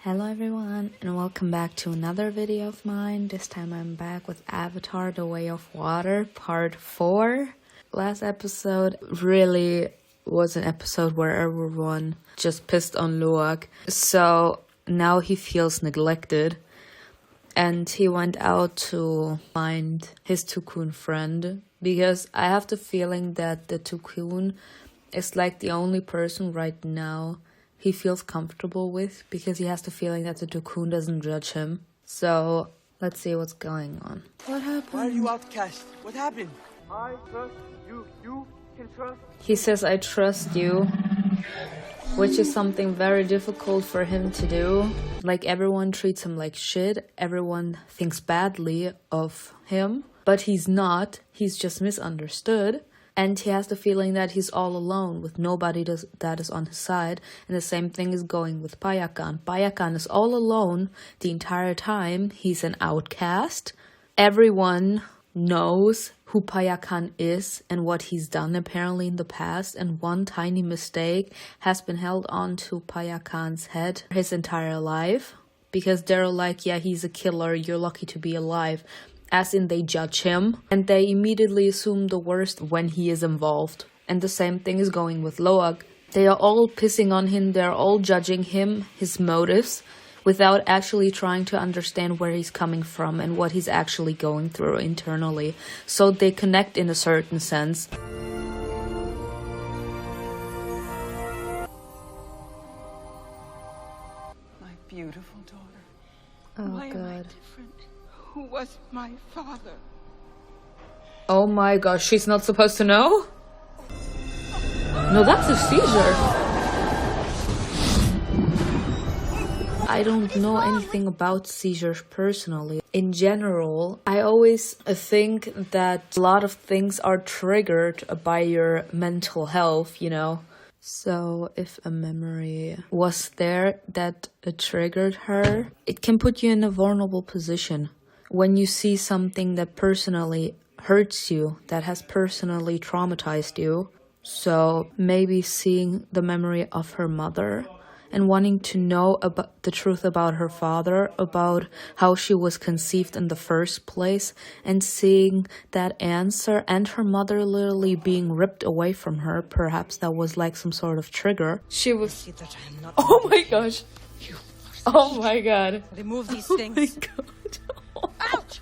Hello everyone and welcome back to another video of mine. This time I'm back with Avatar: The Way of Water part 4. Last episode really was an episode where everyone just pissed on Loak. So now he feels neglected and he went out to find his Tukun friend, because I have the feeling that the Tukun is like the only person right now he feels comfortable with, because he has the feeling that the Tukun doesn't judge him. So let's see what's going on. What happened? Why are you outcast? What happened? I trust you. You can trust. He says, I trust you, which is something very difficult for him to do. Like, everyone treats him like shit. Everyone thinks badly of him, but he's not. He's just misunderstood. And he has the feeling that he's all alone with nobody that is on his side. And the same thing is going with Payakan. Payakan is all alone the entire time. He's an outcast. Everyone knows who Payakan is and what he's done apparently in the past. And one tiny mistake has been held on to Payakan's head his entire life. Because they're like, yeah, he's a killer. You're lucky to be alive. As in, they judge him, and they immediately assume the worst when he is involved. And the same thing is going with Loak. They are all pissing on him, they're all judging him, his motives, without actually trying to understand where he's coming from and what he's actually going through internally. So they connect in a certain sense. My beautiful daughter. Oh, Why am I God. different? Who was my father? Oh my gosh, she's not supposed to know? No, that's a seizure. I don't know anything about seizures personally. In general, I always think that a lot of things are triggered by your mental health, you know? So if a memory was there that triggered her, it can put you in a vulnerable position. When you see something that personally hurts you, that has personally traumatized you. So maybe seeing the memory of her mother and wanting to know about the truth about her father, about how she was conceived in the first place, and seeing that answer and her mother literally being ripped away from her, perhaps that was like some sort of trigger. She was... Oh my gosh. Oh my god. Remove these Oh things. my god. Ouch!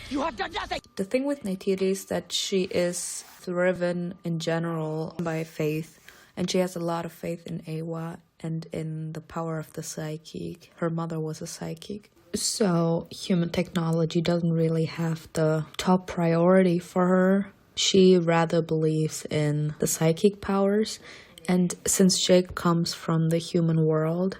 You have done nothing! The thing with Neteyam is that she is driven in general by faith, and she has a lot of faith in Awa and in the power of the psychic. Her mother was a psychic. So human technology doesn't really have the top priority for her. She rather believes in the psychic powers, and since Jake comes from the human world,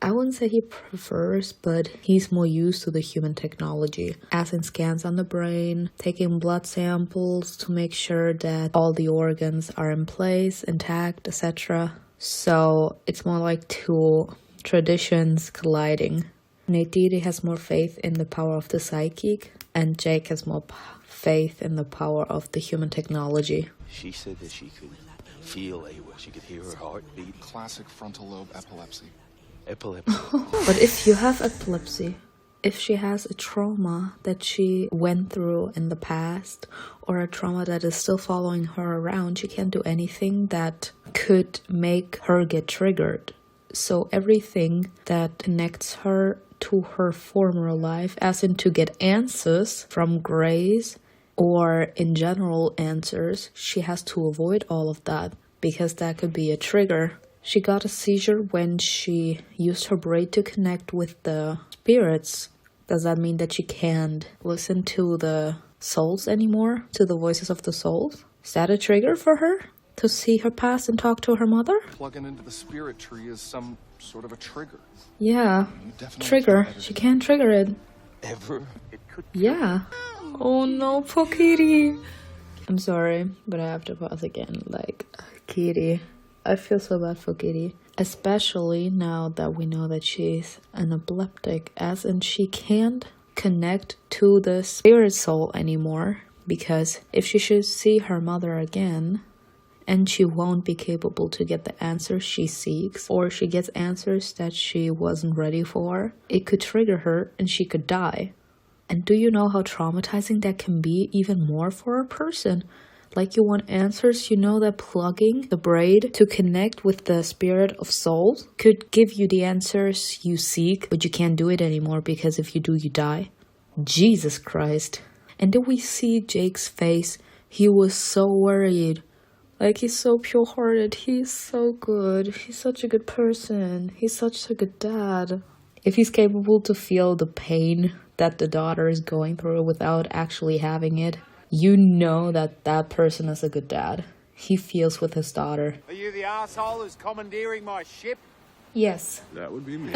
I wouldn't say he prefers, but he's more used to the human technology, as in scans on the brain, taking blood samples to make sure that all the organs are in place, intact, etc. So it's more like two traditions colliding. Neteyam has more faith in the power of the psychic, and Jake has more faith in the power of the human technology. She said that she could feel Awa. She could hear her heartbeat. Classic frontal lobe epilepsy. Epilepsy. But if you have epilepsy, if she has a trauma that she went through in the past, or a trauma that is still following her around, she can't do anything that could make her get triggered. So everything that connects her to her former life, as in to get answers from Grace, or in general answers, she has to avoid all of that, because that could be a trigger. She got a seizure when she used her brain to connect with the spirits. Does that mean that she can't listen to the souls anymore? To the voices of the souls? Is that a trigger for her? To see her past and talk to her mother? Plugging into the spirit tree is some sort of a trigger. Yeah. You definitely Trigger. tried She can't trigger it. Ever? It could. Yeah. Oh no, poor kitty. I'm sorry, but I have to pause again. Like, kitty. I feel so bad for Kitty, especially now that we know that she's an epileptic, as in she can't connect to the spirit soul anymore, because if she should see her mother again and she won't be capable to get the answers she seeks, or she gets answers that she wasn't ready for, it could trigger her and she could die. And do you know how traumatizing that can be, even more for a person? Like, you want answers, you know that plugging the braid to connect with the spirit of souls could give you the answers you seek, but you can't do it anymore because if you do, you die. Jesus Christ. And then we see Jake's face. He was so worried. Like, he's so pure-hearted. He's so good. He's such a good person. He's such a good dad. If he's capable to feel the pain that the daughter is going through without actually having it, you know that that person is a good dad. He feels with his daughter. Are you the asshole who's commandeering my ship? Yes. That would be me.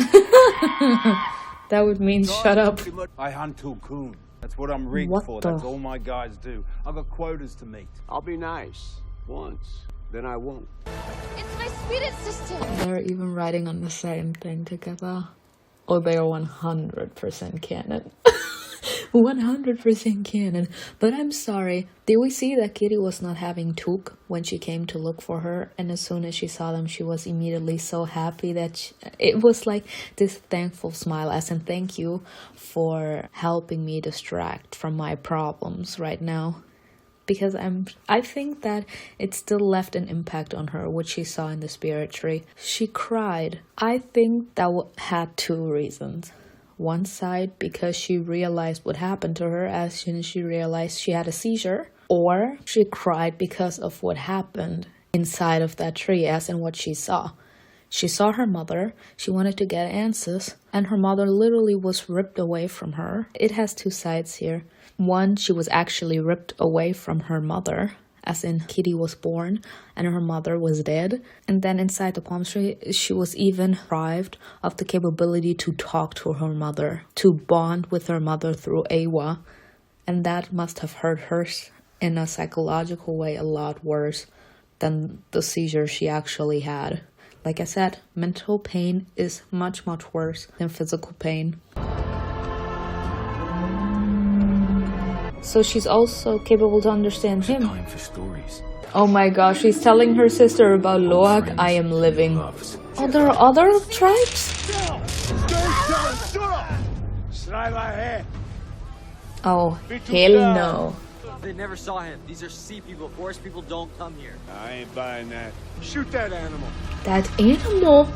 That would mean shut up. I hunt till coon. That's what I'm rigged What for. the- That's all my guys do. I've got quotas to meet. I'll be nice. Once. Then I won't. It's my spirit sister. They're even writing on the same thing together. Oh, they are 100% canon. 100% canon. But I'm sorry. Did we see that Kitty was not having Took when she came to look for her? And as soon as she saw them, she was immediately so happy that it was like this thankful smile, as in thank you for helping me distract from my problems right now. Because I think that it still left an impact on her, what she saw in the spirit tree. She cried. I think that had two reasons. One side, because she realized what happened to her as soon as she realized she had a seizure. Or she cried because of what happened inside of that tree, as in what she saw. She saw her mother, she wanted to get answers, and her mother literally was ripped away from her. It has two sides here. One, she was actually ripped away from her mother, as in Kitty was born and her mother was dead. And then inside the palm tree, she was even deprived of the capability to talk to her mother, to bond with her mother through Awa. And that must have hurt her in a psychological way a lot worse than the seizure she actually had. Like I said, mental pain is much, much worse than physical pain. So she's also capable to understand him. Time for stories. Oh my gosh, she's telling her sister about Loak. I am living. Oh, there are other tribes? Oh, hell no. They never saw him. These are sea people. Forest people don't come here. I ain't buying that. Shoot that animal. That animal?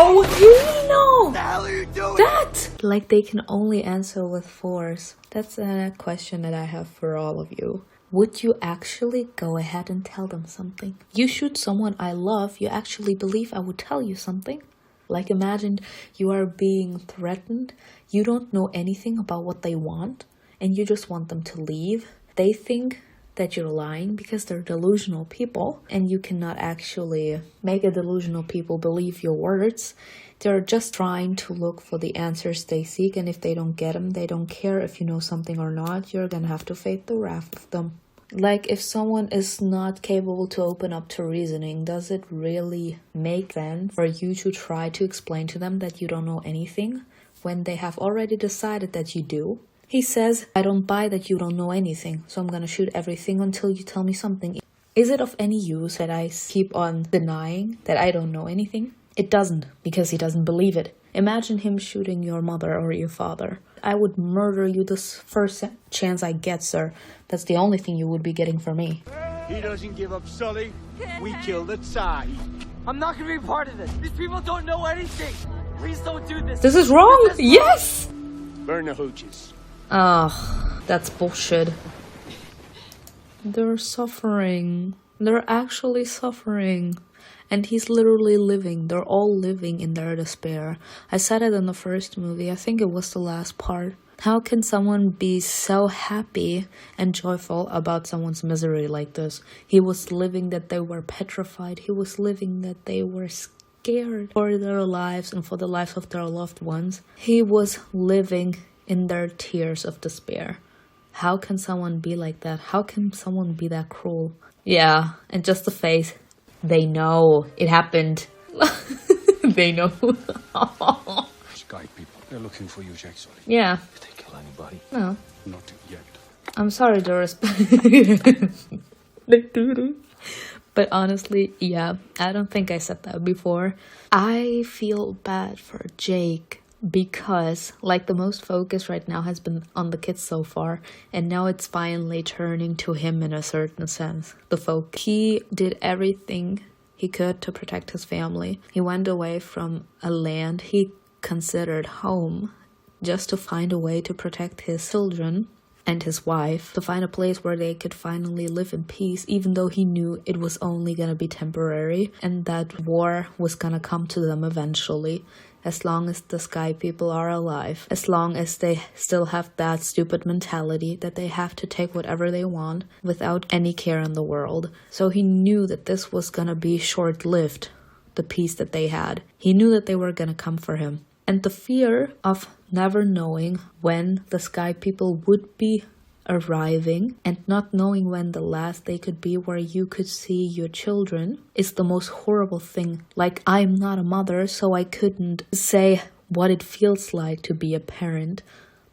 Oh, hell no! What the hell are you doing? That! Like, they can only answer with force. That's a question that I have for all of you. Would you actually go ahead and tell them something? You shoot someone I love, you actually believe I would tell you something? Like, imagine you are being threatened, you don't know anything about what they want, and you just want them to leave. They think that you're lying because they're delusional people, and you cannot actually make a delusional people believe your words. They're just trying to look for the answers they seek, and if they don't get them, they don't care if you know something or not. You're gonna have to face the wrath of them. Like, if someone is not capable to open up to reasoning, does it really make sense for you to try to explain to them that you don't know anything when they have already decided that you do? He says, I don't buy that you don't know anything, so I'm gonna shoot everything until you tell me something. Is it of any use that I keep on denying that I don't know anything? It doesn't, because he doesn't believe it. Imagine him shooting your mother or your father. I would murder you the first chance I get, sir. That's the only thing you would be getting from me. He doesn't give up, Sully. We killed the Tsai. I'm not gonna be part of this. These people don't know anything. Please don't do this. This is wrong! Yes! Burn the hooches. Ugh, that's bullshit. They're suffering. They're actually suffering. And he's literally living. They're all living in their despair. I said it in the first movie. I think it was the last part. How can someone be so happy and joyful about someone's misery like this? He was living that they were petrified. He was living that they were scared for their lives and for the lives of their loved ones. He was living in their tears of despair. How can someone be like that? How can someone be that cruel? Yeah, and just the face. They know. It happened. They know. Sky people, they're looking for you, Jack Sully. Yeah. Did they kill anybody? No. Not yet. I'm sorry, Doris. But honestly, yeah, I don't think I said that before. I feel bad for Jake because like the most focus right now has been on the kids so far, and now it's finally turning to him in a certain sense. He did everything he could to protect his family. He went away from a land he considered home just to find a way to protect his children and his wife, to find a place where they could finally live in peace, even though he knew it was only gonna be temporary and that war was gonna come to them eventually. As long as the Sky People are alive, as long as they still have that stupid mentality that they have to take whatever they want without any care in the world. So he knew that this was gonna be short-lived, the peace that they had. He knew that they were gonna come for him. And the fear of never knowing when the Sky People would be arriving and not knowing when the last day could be where you could see your children is the most horrible thing. Like, I'm not a mother, so I couldn't say what it feels like to be a parent,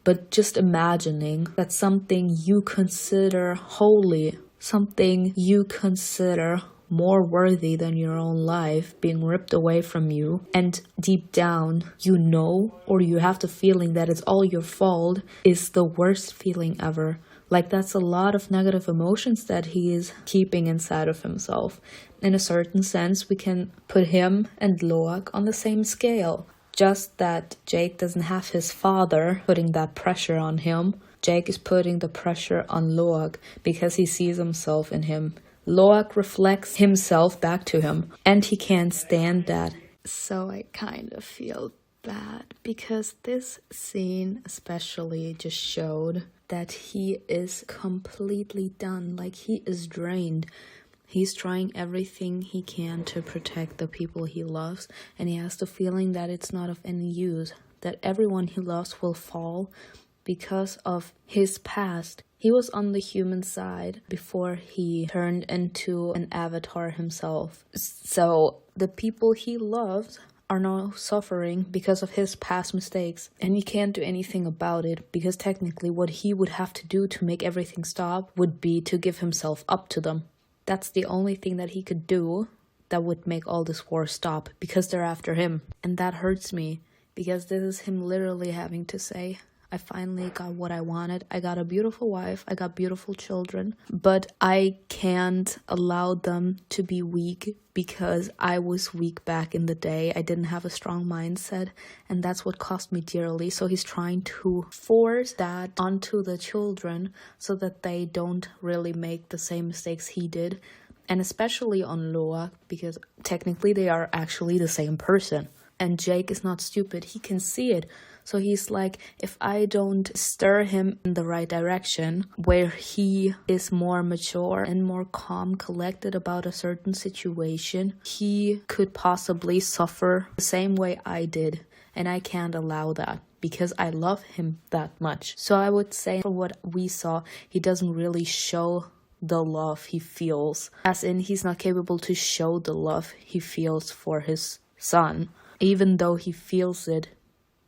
but just imagining that something you consider holy, something you consider more worthy than your own life being ripped away from you, and deep down you know, or you have the feeling that it's all your fault, is the worst feeling ever. Like, that's a lot of negative emotions that he is keeping inside of himself. In a certain sense, we can put him and Loak on the same scale. Just that Jake doesn't have his father putting that pressure on him. Jake is putting the pressure on Loak because he sees himself in him. Loak reflects himself back to him, and he can't stand that. So I kind of feel bad because this scene especially just showed that he is completely done. Like, he is drained. He's trying everything he can to protect the people he loves, and he has the feeling that it's not of any use, that everyone he loves will fall because of his past. He was on the human side before he turned into an avatar himself. So the people he loved are now suffering because of his past mistakes. And he can't do anything about it because technically what he would have to do to make everything stop would be to give himself up to them. That's the only thing that he could do that would make all this war stop because they're after him. And that hurts me because this is him literally having to say, I finally got what I wanted. I got a beautiful wife. I got beautiful children. But I can't allow them to be weak because I was weak back in the day. I didn't have a strong mindset. And that's what cost me dearly. So he's trying to force that onto the children so that they don't really make the same mistakes he did. And especially on Loak, because technically they are actually the same person. And Jake is not stupid. He can see it. So he's like, if I don't stir him in the right direction, where he is more mature and more calm, collected about a certain situation, he could possibly suffer the same way I did. And I can't allow that because I love him that much. So I would say from what we saw, he doesn't really show the love he feels. As in, he's not capable to show the love he feels for his son, even though he feels it.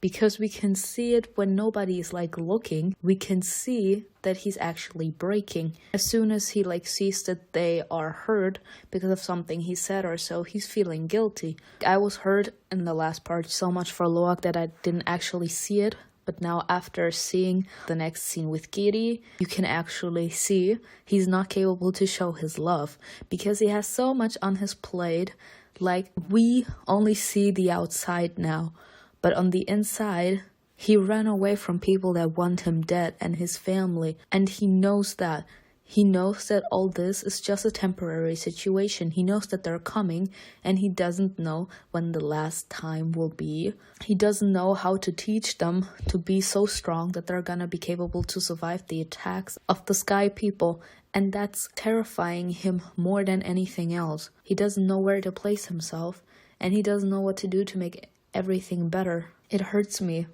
Because we can see it when nobody is looking, we can see that he's actually breaking. As soon as he sees that they are hurt because of something he said or so, he's feeling guilty. I was hurt in the last part so much for Loak that I didn't actually see it. But now after seeing the next scene with Giri, you can actually see he's not capable to show his love. Because he has so much on his plate. We only see the outside now. But on the inside, he ran away from people that want him dead and his family. And he knows that. He knows that all this is just a temporary situation. He knows that they're coming and he doesn't know when the last time will be. He doesn't know how to teach them to be so strong that they're gonna be capable to survive the attacks of the Sky People. And that's terrifying him more than anything else. He doesn't know where to place himself and he doesn't know what to do to make everything better. It hurts me.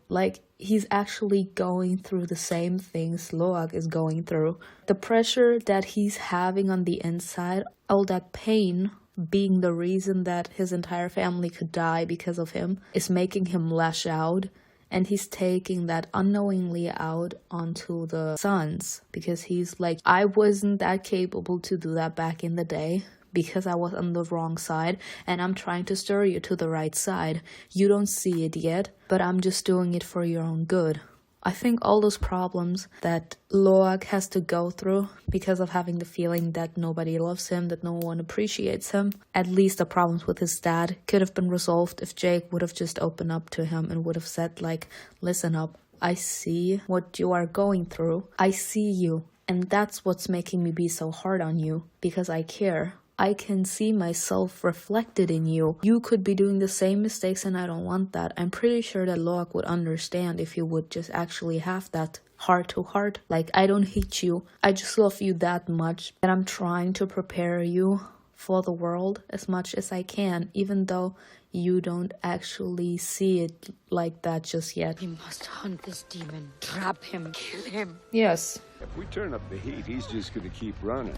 He's actually going through the same things Loak is going through. The pressure that he's having on the inside, all that pain being the reason that his entire family could die because of him, is making him lash out. And he's taking that unknowingly out onto the sons. Because he's like, I wasn't that capable to do that back in the day. because I was on the wrong side and I'm trying to steer you to the right side. You don't see it yet, but I'm just doing it for your own good. I think all those problems that Loak has to go through because of having the feeling that nobody loves him, that no one appreciates him, at least the problems with his dad could have been resolved if Jake would have just opened up to him and would have said like, listen up, I see what you are going through. I see you. And that's what's making me be so hard on you, because I care. I can see myself reflected in you. You could be doing the same mistakes and I don't want that. I'm pretty sure that Loak would understand if you would just actually have that heart to heart. Like, I don't hate you. I just love you that much. And I'm trying to prepare you for the world as much as I can, even though you don't actually see it like that just yet. We must hunt this demon, trap him, kill him. Yes. If we turn up the heat, he's just gonna keep running.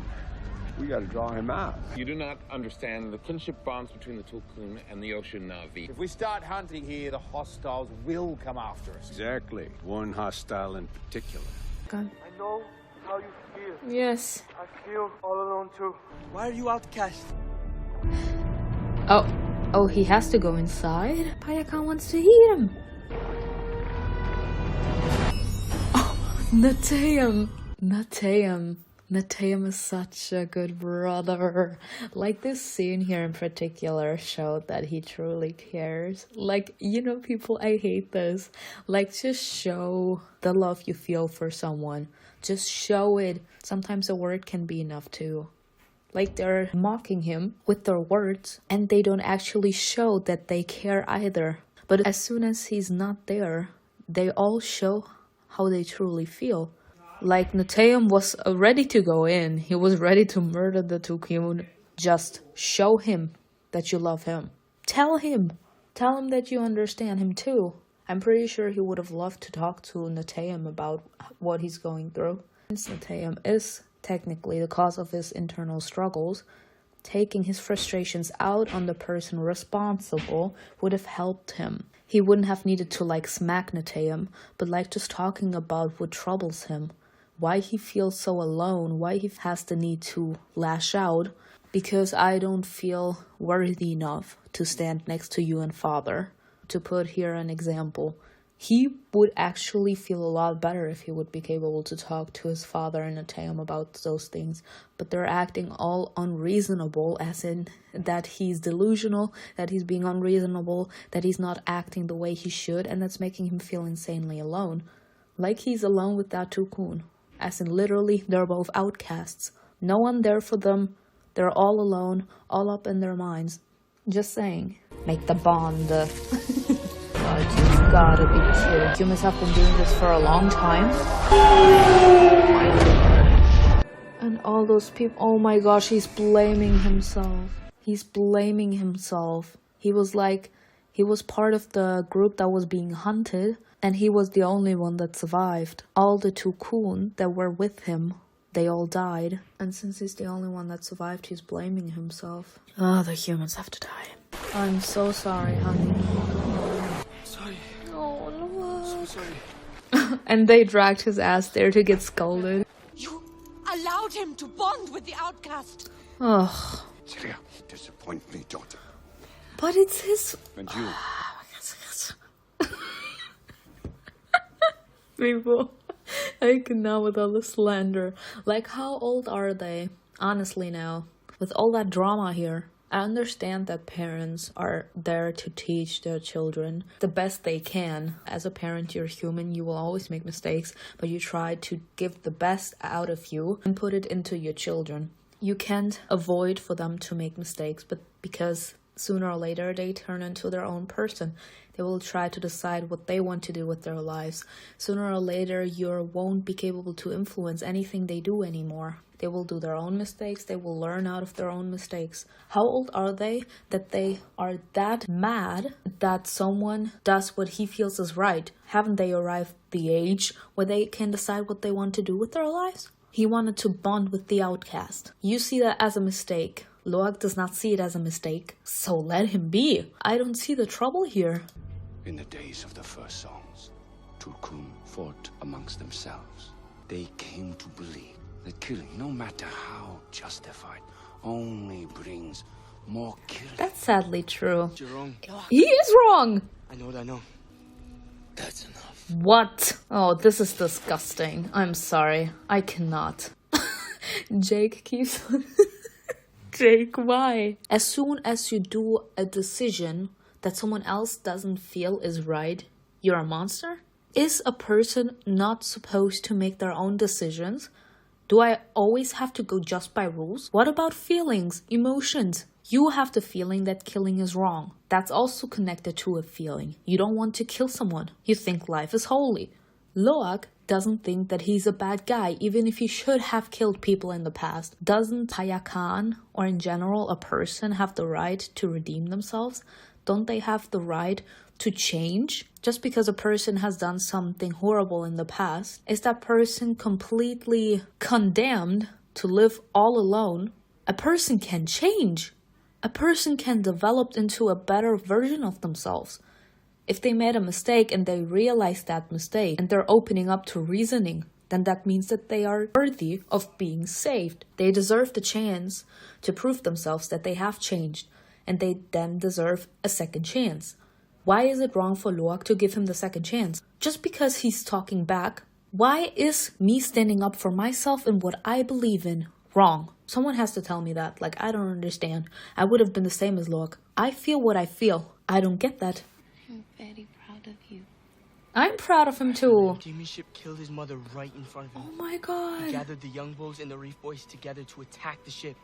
We gotta draw him out. You do not understand the kinship bonds between the Tulkun and the Ocean Na'vi. If we start hunting here, the hostiles will come after us. Exactly. One hostile in particular. I know how you feel. Yes. I feel all alone too. Why are you outcast? Oh, he has to go inside? Payakan wants to eat him. Oh, Neteyam. Neteyam is such a good brother. Like, this scene here in particular showed that he truly cares. Like, you know, people, I hate this. Like, just show the love you feel for someone. Just show it. Sometimes a word can be enough too. Like, they're mocking him with their words and they don't actually show that they care either. But as soon as he's not there, they all show how they truly feel. Like, Neteyam was ready to go in. He was ready to murder the Tulkun. Just show him that you love him. Tell him that you understand him too. I'm pretty sure he would have loved to talk to Neteyam about what he's going through. Since Neteyam is technically the cause of his internal struggles, taking his frustrations out on the person responsible would have helped him. He wouldn't have needed to like smack Neteyam, but like just talking about what troubles him. Why he feels so alone, why he has the need to lash out. Because I don't feel worthy enough to stand next to you and father. To put here an example, he would actually feel a lot better if he would be capable to talk to his father and Neteyam about those things. But they're acting all unreasonable, as in that he's delusional, that he's being unreasonable, that he's not acting the way he should, and that's making him feel insanely alone. Like he's alone with that Tulkun. As in, literally, they're both outcasts. No one there for them. They're all alone, all up in their minds. Just saying. Make the bond. God, you gotta be kidding. Humans have been doing this for a long time. And all those people. Oh my gosh, he's blaming himself. He's blaming himself. He was part of the group that was being hunted. And he was the only one that survived. All the Tulkun that were with him, they all died. And since he's the only one that survived, he's blaming himself. Oh, the humans have to die. I'm so sorry, honey. Sorry. Oh, no. So sorry. And they dragged his ass there to get scolded. You allowed him to bond with the outcast. Ugh. Syria, you disappoint me, daughter. But it's his... And you. People, I cannot with all the slander. Like, how old are they? Honestly now, with all that drama here. I understand that parents are there to teach their children the best they can. As a parent, you're human, you will always make mistakes, but you try to give the best out of you and put it into your children. You can't avoid for them to make mistakes, but because sooner or later they turn into their own person. They will try to decide what they want to do with their lives. Sooner or later, you won't be capable to influence anything they do anymore. They will do their own mistakes. They will learn out of their own mistakes. How old are they that they are that mad that someone does what he feels is right? Haven't they arrived the age where they can decide what they want to do with their lives? He wanted to bond with the outcast. You see that as a mistake. Loak does not see it as a mistake, so let him be. I don't see the trouble here. In the days of the first songs, Tulkun fought amongst themselves. They came to believe that killing, no matter how justified, only brings more killing. That's sadly true. You're wrong. He is wrong! I know what I know. That's enough. What? Oh, this is disgusting. I'm sorry. I cannot. Jake keeps on... Jake, why? As soon as you do a decision that someone else doesn't feel is right, you're a monster? Is a person not supposed to make their own decisions? Do I always have to go just by rules? What about feelings, emotions? You have the feeling that killing is wrong. That's also connected to a feeling. You don't want to kill someone. You think life is holy. Loak doesn't think that he's a bad guy, even if he should have killed people in the past. Doesn't Payakan, or in general a person, have the right to redeem themselves? Don't they have the right to change? Just because a person has done something horrible in the past, is that person completely condemned to live all alone? A person can change. A person can develop into a better version of themselves. If they made a mistake and they realize that mistake and they're opening up to reasoning, then that means that they are worthy of being saved. They deserve the chance to prove themselves that they have changed, and they then deserve a second chance. Why is it wrong for Loak to give him the second chance? Just because he's talking back, why is me standing up for myself and what I believe in wrong? Someone has to tell me that. Like, I don't understand. I would have been the same as Loak. I feel what I feel. I don't get that. I'm very proud of you. I'm proud of him too. Jamie Ship killed his mother right in front of him. Oh my He god. gathered the young bulls and the reef boys together to attack the ship.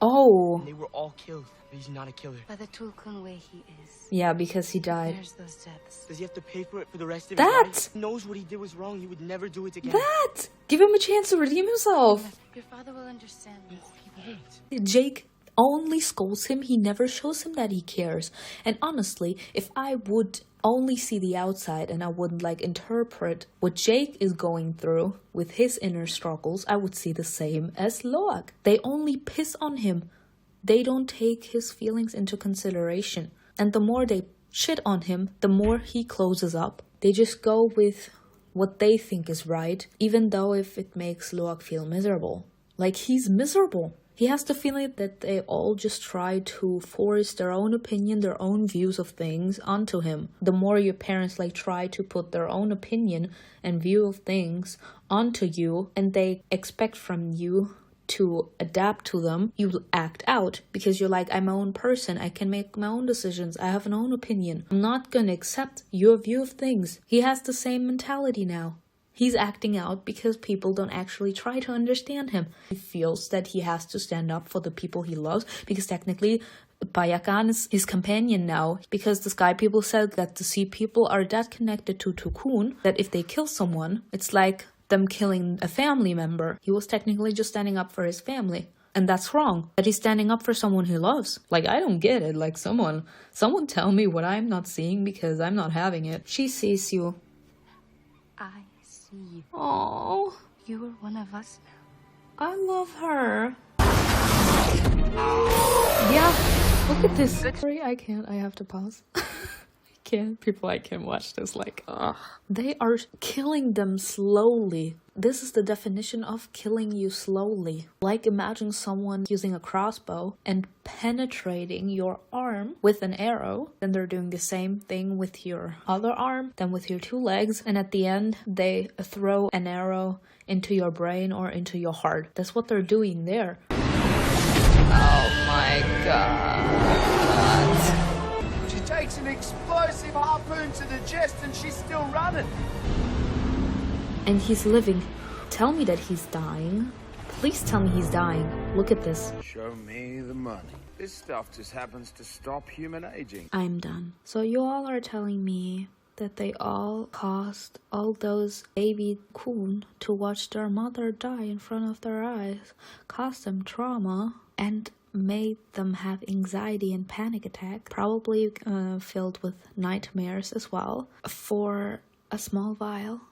Oh. And they were all killed, but he's not a killer. By the Tulkun way he is. Yeah, because he died. There's those deaths. Does he have to pay for it for the rest of That! his life? He knows what he did was wrong. He would never do it again. That! Give him a chance to redeem himself. Your father will understand this. He won't. Jake only scolds him. He never shows him that he cares. And honestly, if I would only see the outside and I wouldn't interpret what Jake is going through with his inner struggles, I would see the same as Loak. They only piss on him. They don't take his feelings into consideration. And the more they shit on him, the more he closes up. They just go with what they think is right, even though if it makes Loak feel miserable. Like, he's miserable. He has the feeling that they all just try to force their own opinion, their own views of things onto him. The more your parents try to put their own opinion and view of things onto you, and they expect from you to adapt to them, you act out because you're like, I'm my own person. I can make my own decisions. I have an own opinion. I'm not gonna accept your view of things. He has the same mentality now. He's acting out because people don't actually try to understand him. He feels that he has to stand up for the people he loves because technically Payakan is his companion now. Because the Sky people said that the Sea people are that connected to Tukun that if they kill someone, it's like them killing a family member. He was technically just standing up for his family. And that's wrong. That he's standing up for someone he loves. I don't get it. Someone tell me what I'm not seeing because I'm not having it. She sees you. I see you. Oh, You are one of us now. I love her. Yeah, look at this. Sorry, I can't. I have to pause. I can't watch this. Ugh. They are killing them slowly. This is the definition of killing you slowly. Imagine someone using a crossbow and penetrating your arm with an arrow. Then they're doing the same thing with your other arm, then with your two legs. And at the end, they throw an arrow into your brain or into your heart. That's what they're doing there. Oh my god. She takes an explosive harpoon to the chest and she's still running. And he's living. Tell me that he's dying. Please tell me he's dying. Look at this. Show me the money. This stuff just happens to stop human aging. I'm done. So you all are telling me that they all caused all those baby Kun to watch their mother die in front of their eyes, caused them trauma, and made them have anxiety and panic attack, probably filled with nightmares as well, for a small while.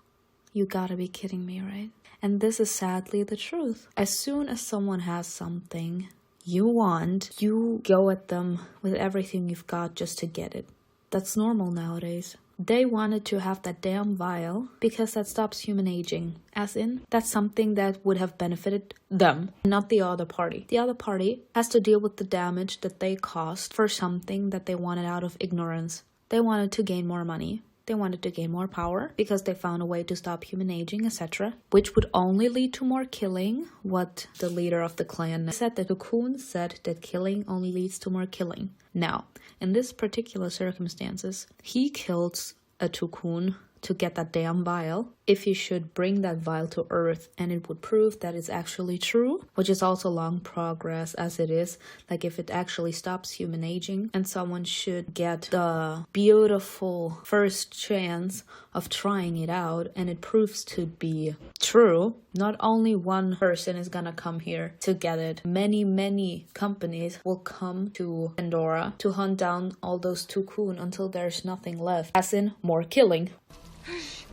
You gotta be kidding me, right? And this is sadly the truth. As soon as someone has something you want, you go at them with everything you've got just to get it. That's normal nowadays. They wanted to have that damn vial because that stops human aging. As in, that's something that would have benefited them, not the other party. The other party has to deal with the damage that they caused for something that they wanted out of ignorance. They wanted to gain more money. They wanted to gain more power because they found a way to stop human aging, etc. Which would only lead to more killing. What the leader of the clan said, that Cocoon said that killing only leads to more killing. Now, in this particular circumstances, he kills a Cocoon to get that damn vial. If he should bring that vial to Earth and it would prove that it's actually true, which is also long progress as it is, like if it actually stops human aging and someone should get the beautiful first chance of trying it out and it proves to be true, not only one person is gonna come here to get it. Many companies will come to Pandora to hunt down all those Cocoon until there's nothing left, as in more killing.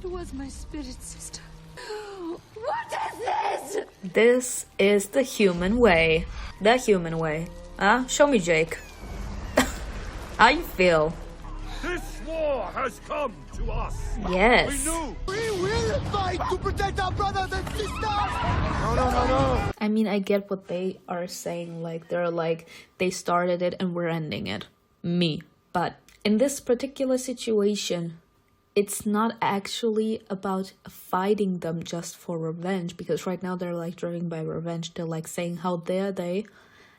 It was my spirit sister. What is this? This is the human way. The human way. Show me, Jake. How you feel? This war has come to us. Yes. We will fight to protect our brothers and sisters. No. I mean, I get what they are saying. Like, they're like, they started it and we're ending it. Me. But in this particular situation, it's not actually about fighting them just for revenge, because right now they're like driven by revenge. They're like saying, how dare they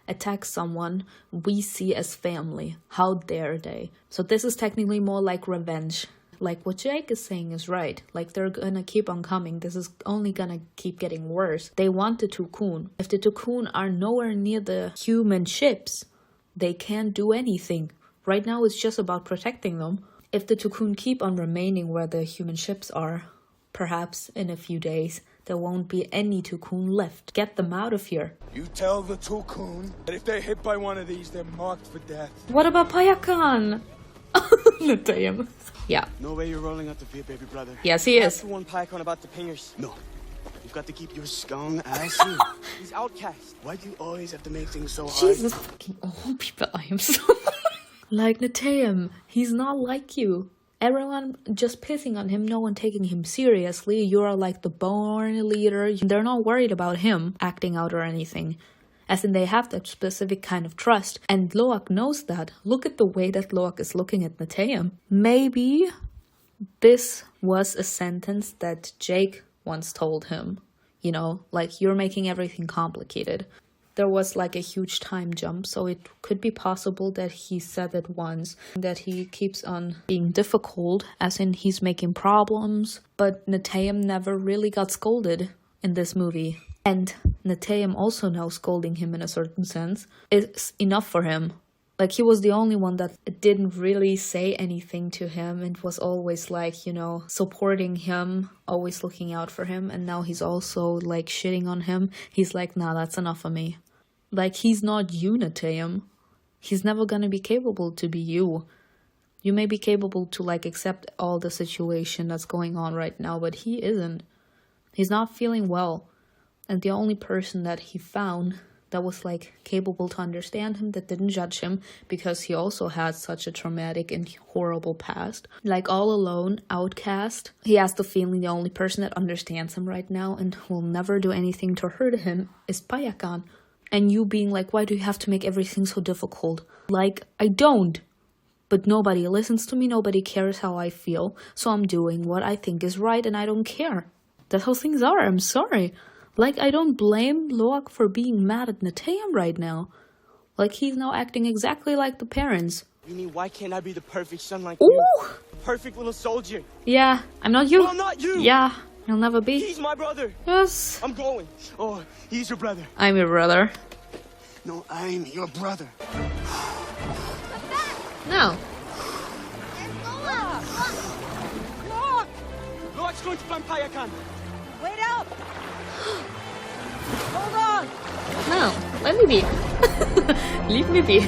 attack someone we see as family? How dare they? So this is technically more like revenge. Like what Jake is saying is right. Like they're gonna keep on coming. This is only gonna keep getting worse. They want the Cocoon. If the Cocoon are nowhere near the human ships, they can't do anything. Right now it's just about protecting them. If the Cocoon keep on remaining where the human ships are, perhaps in a few days, there won't be any Cocoon left. Get them out of here. You tell the Cocoon that if they're hit by one of these, they're marked for death. What about Payakan? Neteyam. Yeah. No way you're rolling out the fear, baby brother. Yes, he That's is. the one Pycon about the pingers. No. You've got to keep your skung ass in. He's outcast. Why do you always have to make things so hard? Jesus fucking old people, I am so... Like Neteyam, he's not like you. Everyone just pissing on him, no one taking him seriously. You're like the born leader. They're not worried about him acting out or anything. As in, they have that specific kind of trust. And Loak knows that. Look at the way that Loak is looking at Neteyam. Maybe this was a sentence that Jake once told him. You know, like, you're making everything complicated. There was like a huge time jump, so it could be possible that he said it once, that he keeps on being difficult, as in he's making problems. But Neteyam never really got scolded in this movie. And Neteyam also now scolding him in a certain sense is enough for him. Like, he was the only one that didn't really say anything to him and was always like, you know, supporting him, always looking out for him. And now he's also like shitting on him. He's like, nah, that's enough of me. Like, he's not you, Neteyam. He's never gonna be capable to be you. You may be capable to like accept all the situation that's going on right now, but he isn't. He's not feeling well. And the only person that he found that was like capable to understand him, that didn't judge him, because he also had such a traumatic and horrible past, like all alone, outcast. He has the feeling the only person that understands him right now and will never do anything to hurt him is Payakan. And you being like, why do you have to make everything so difficult? Like, I don't. But nobody listens to me, nobody cares how I feel, so I'm doing what I think is right and I don't care. That's how things are, I'm sorry. Like, I don't blame Loak for being mad at Neteyam right now. Like, he's now acting exactly like the parents. You mean, why can't I be the perfect son like Ooh! you? The perfect little soldier. Yeah, I'm not you. No, I'm not you. Yeah, I'll never be. He's my brother. Yes. I'm going. Oh, he's your brother. I'm your brother. No, I'm your brother. No. Look! Look's going to find Payakan. Wait up! Hold on! No, let me be. Leave me be.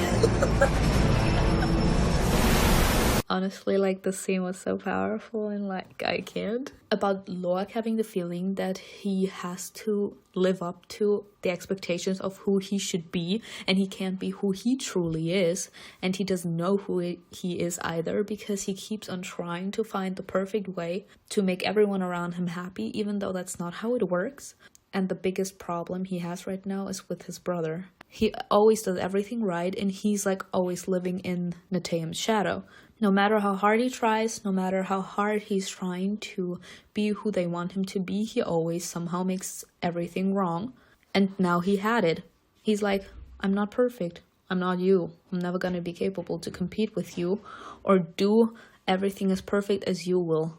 Honestly, like, the scene was so powerful and like I can't. About Loak having the feeling that he has to live up to the expectations of who he should be, and he can't be who he truly is, and he doesn't know who he is either, because he keeps on trying to find the perfect way to make everyone around him happy, even though that's not how it works. And the biggest problem he has right now is with his brother. He always does everything right, and he's like always living in Neteyam's shadow. No matter how hard he tries, no matter how hard he's trying to be who they want him to be, he always somehow makes everything wrong. And now he had it. He's like, I'm not perfect. I'm not you. I'm never gonna be capable to compete with you or do everything as perfect as you will.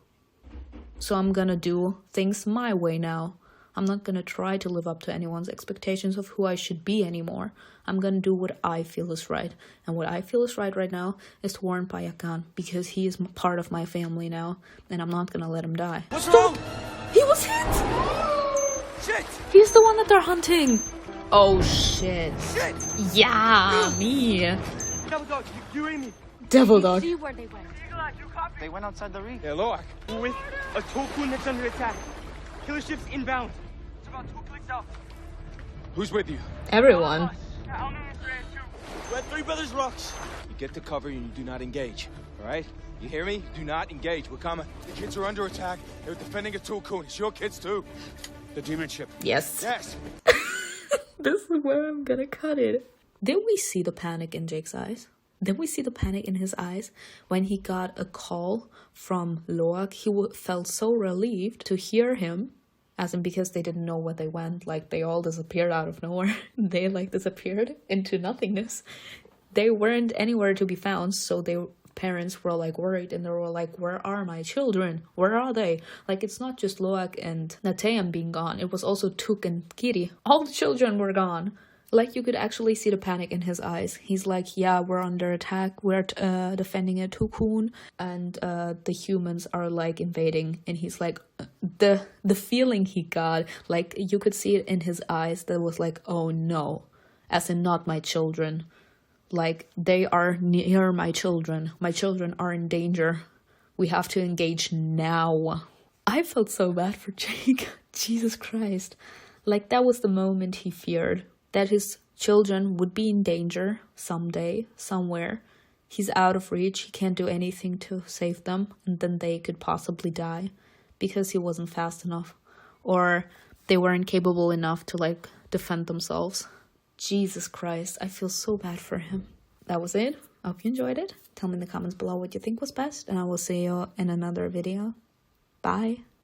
So I'm gonna do things my way now. I'm not gonna try to live up to anyone's expectations of who I should be anymore. I'm gonna do what I feel is right. And what I feel is right now is to warn Payakan, because he is part of my family now, and I'm not gonna let him die. What's wrong? He was hit! Shit! He's the one that they're hunting! Oh shit. Shit! Yeah, me. Devil Dog, you hear me? Devil Dog. See where they went. They went outside the reef. Yeah, Loak. We're with a Tokun that's under attack. Killer ship's inbound. It's about 2 clicks out. Who's with you? Everyone. We had 3 brothers rocks. You get to cover and you do not engage, all right? You hear me? Do not engage. We're coming. The kids are under attack. They're defending a Tulkun. It's your kids, too. The demon ship. Yes. Yes. This is where I'm gonna cut it. Did we see the panic in Jake's eyes? Did we see the panic in his eyes when he got a call from Loak? He felt so relieved to hear him, as in because they didn't know where they went. Like, they all disappeared out of nowhere. They like disappeared into nothingness. They weren't anywhere to be found, so their parents were like worried, and they were like, where are my children? Where are they? Like, it's not just Loak and Neteyam being gone. It was also Tuk and Kiri. All the children were gone. Like, you could actually see the panic in his eyes. He's like, yeah, we're under attack. We're defending a Tulkun, and the humans are like invading. And he's like, the feeling he got, like, you could see it in his eyes. That was like, oh no, as in not my children. Like, they are near my children. My children are in danger. We have to engage now. I felt so bad for Jake. Jesus Christ. Like, that was the moment he feared. That his children would be in danger someday, somewhere. He's out of reach, he can't do anything to save them, and then they could possibly die because he wasn't fast enough, or they weren't capable enough to, like, defend themselves. Jesus Christ, I feel so bad for him. That was it. I hope you enjoyed it. Tell me in the comments below what you think was best, and I will see you in another video. Bye.